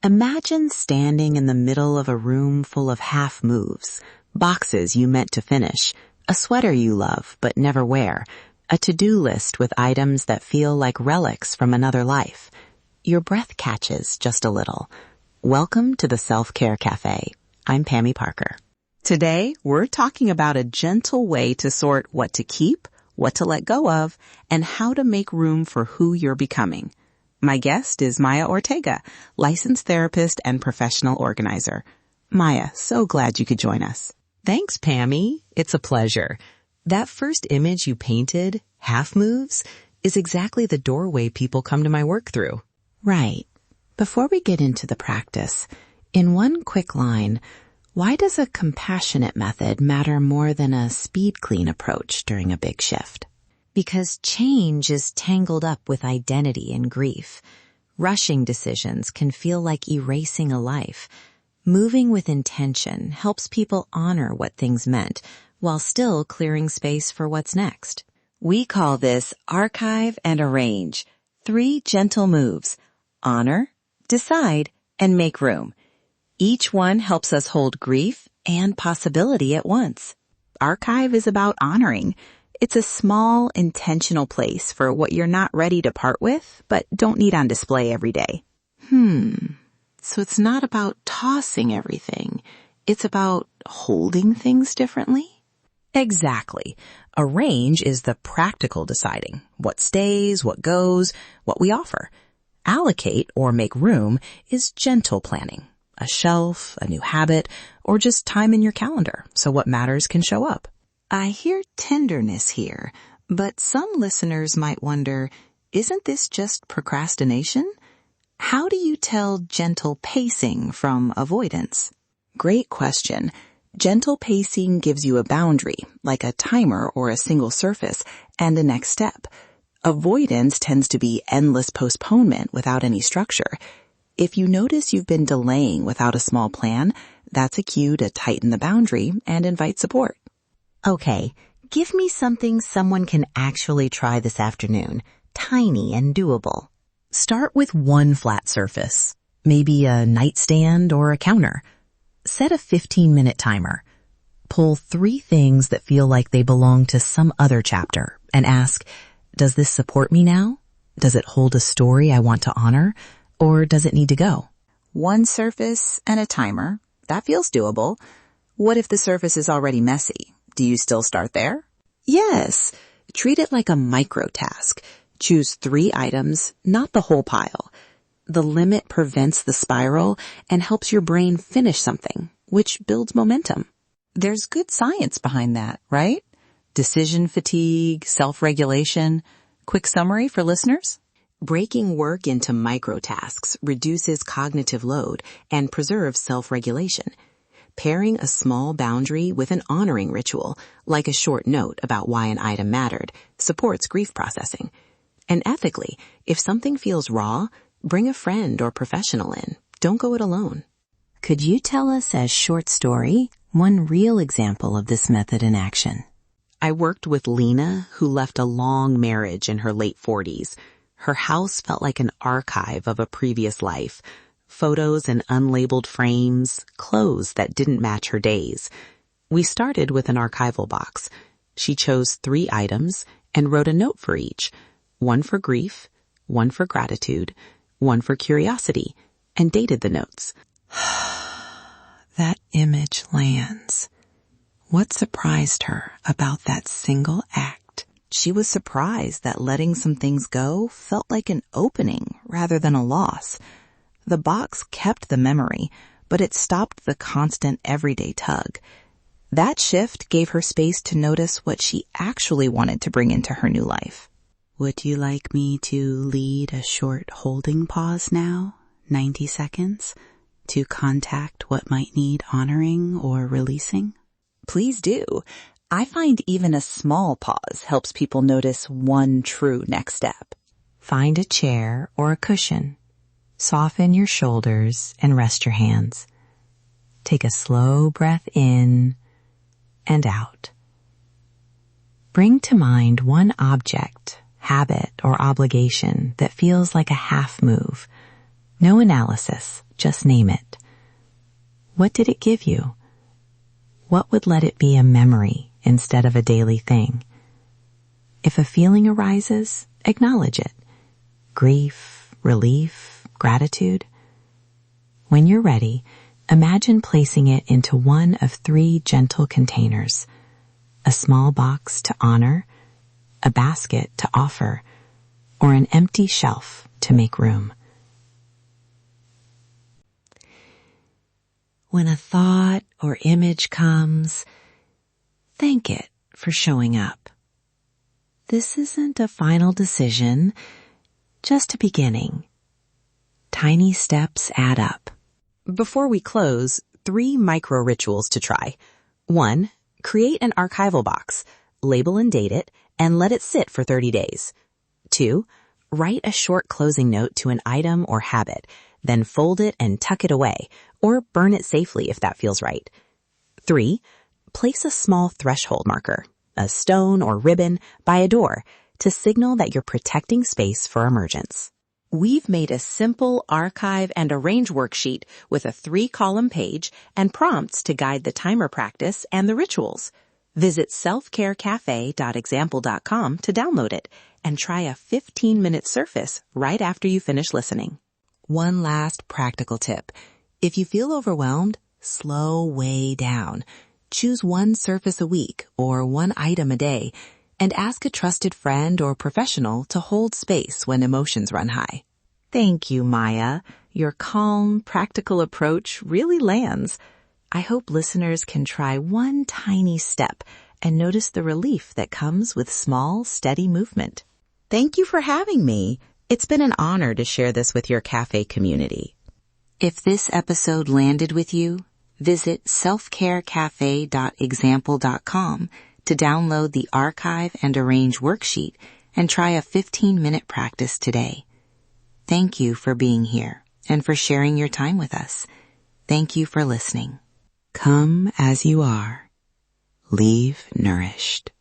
Imagine standing in the middle of a room full of half moves, boxes you meant to finish, a sweater you love but never wear, a to-do list with items that feel like relics from another life. Your breath catches just a little. Welcome to the Self-Care Cafe. I'm Pami Parker. Today, we're talking about a gentle way to sort what to keep, what to let go of, and how to make room for who you're becoming. My guest is Maya Ortega, licensed therapist and professional organizer. Maya, so glad you could join us. Thanks, Pami. It's a pleasure. That first image you painted, half moves, is exactly the doorway people come to my work through. Right. Before we get into the practice, in one quick line, why does a compassionate method matter more than a speed clean approach during a big shift? Because change is tangled up with identity and grief. Rushing decisions can feel like erasing a life. Moving with intention helps people honor what things meant while still clearing space for what's next. We call this archive and arrange. 3 gentle moves. Honor, decide, and make room. Each one helps us hold grief and possibility at once. Archive is about honoring. It's a small, intentional place for what you're not ready to part with, but don't need on display every day. So it's not about tossing everything. It's about holding things differently? Exactly. Arrange is the practical deciding. What stays, what goes, what we offer. Allocate or make room is gentle planning. A shelf, a new habit, or just time in your calendar so what matters can show up. I hear tenderness here, but some listeners might wonder, isn't this just procrastination? How do you tell gentle pacing from avoidance? Great question. Gentle pacing gives you a boundary, like a timer or a single surface, and a next step. Avoidance tends to be endless postponement without any structure. If you notice you've been delaying without a small plan, that's a cue to tighten the boundary and invite support. Okay, give me something someone can actually try this afternoon, tiny and doable. Start with one flat surface, maybe a nightstand or a counter. Set a 15-minute timer. Pull 3 things that feel like they belong to some other chapter and ask, does this support me now? Does it hold a story I want to honor? Or does it need to go? One surface and a timer. That feels doable. What if the surface is already messy? Do you still start there? Yes. Treat it like a micro task. Choose 3 items, not the whole pile. The limit prevents the spiral and helps your brain finish something, which builds momentum. There's good science behind that, right? Decision fatigue, self-regulation. Quick summary for listeners? Breaking work into micro tasks reduces cognitive load and preserves self-regulation. Pairing a small boundary with an honoring ritual, like a short note about why an item mattered, supports grief processing. And ethically, if something feels raw, bring a friend or professional in. Don't go it alone. Could you tell us a short story, one real example of this method in action? I worked with Lena, who left a long marriage in her late 40s. Her house felt like an archive of a previous life. Photos in unlabeled frames, clothes that didn't match her days. We started with an archival box. She chose 3 items and wrote a note for each. 1 for grief, 1 for gratitude, 1 for curiosity, and dated the notes. That image lands. What surprised her about that single act? She was surprised that letting some things go felt like an opening rather than a loss. The box kept the memory, but it stopped the constant everyday tug. That shift gave her space to notice what she actually wanted to bring into her new life. Would you like me to lead a short holding pause now, 90 seconds, to contact what might need honoring or releasing? Please do. I find even a small pause helps people notice one true next step. Find a chair or a cushion. Soften your shoulders and rest your hands. Take a slow breath in and out. Bring to mind one object, habit, or obligation that feels like a half move. No analysis, Just name it. What did it give you? What would let it be a memory instead of a daily thing? If a feeling arises, acknowledge it. Grief, relief, gratitude. When you're ready, imagine placing it into one of 3 gentle containers: a small box to honor, a basket to offer, or an empty shelf to make room. When a thought or image comes, thank it for showing up. This isn't a final decision, just a beginning. Tiny steps add up. Before we close, 3 micro rituals to try. 1. Create an archival box, label and date it, and let it sit for 30 days. 2. Write a short closing note to an item or habit, then fold it and tuck it away, or burn it safely if that feels right. 3. Place a small threshold marker, a stone or ribbon, by a door to signal that you're protecting space for emergence. We've made a simple archive and arrange worksheet with a 3-column page and prompts to guide the timer practice and the rituals. Visit selfcarecafe.example.com to download it and try a 15-minute surface right after you finish listening. One last practical tip. If you feel overwhelmed, slow way down. Choose 1 surface a week or 1 item a day, and ask a trusted friend or professional to hold space when emotions run high. Thank you, Maya. Your calm, practical approach really lands. I hope listeners can try one tiny step and notice the relief that comes with small, steady movement. Thank you for having me. It's been an honor to share this with your cafe community. If this episode landed with you, visit selfcarecafe.example.com to download the archive and arrange worksheet and try a 15-minute practice today. Thank you for being here and for sharing your time with us. Thank you for listening. Come as you are. Leave nourished.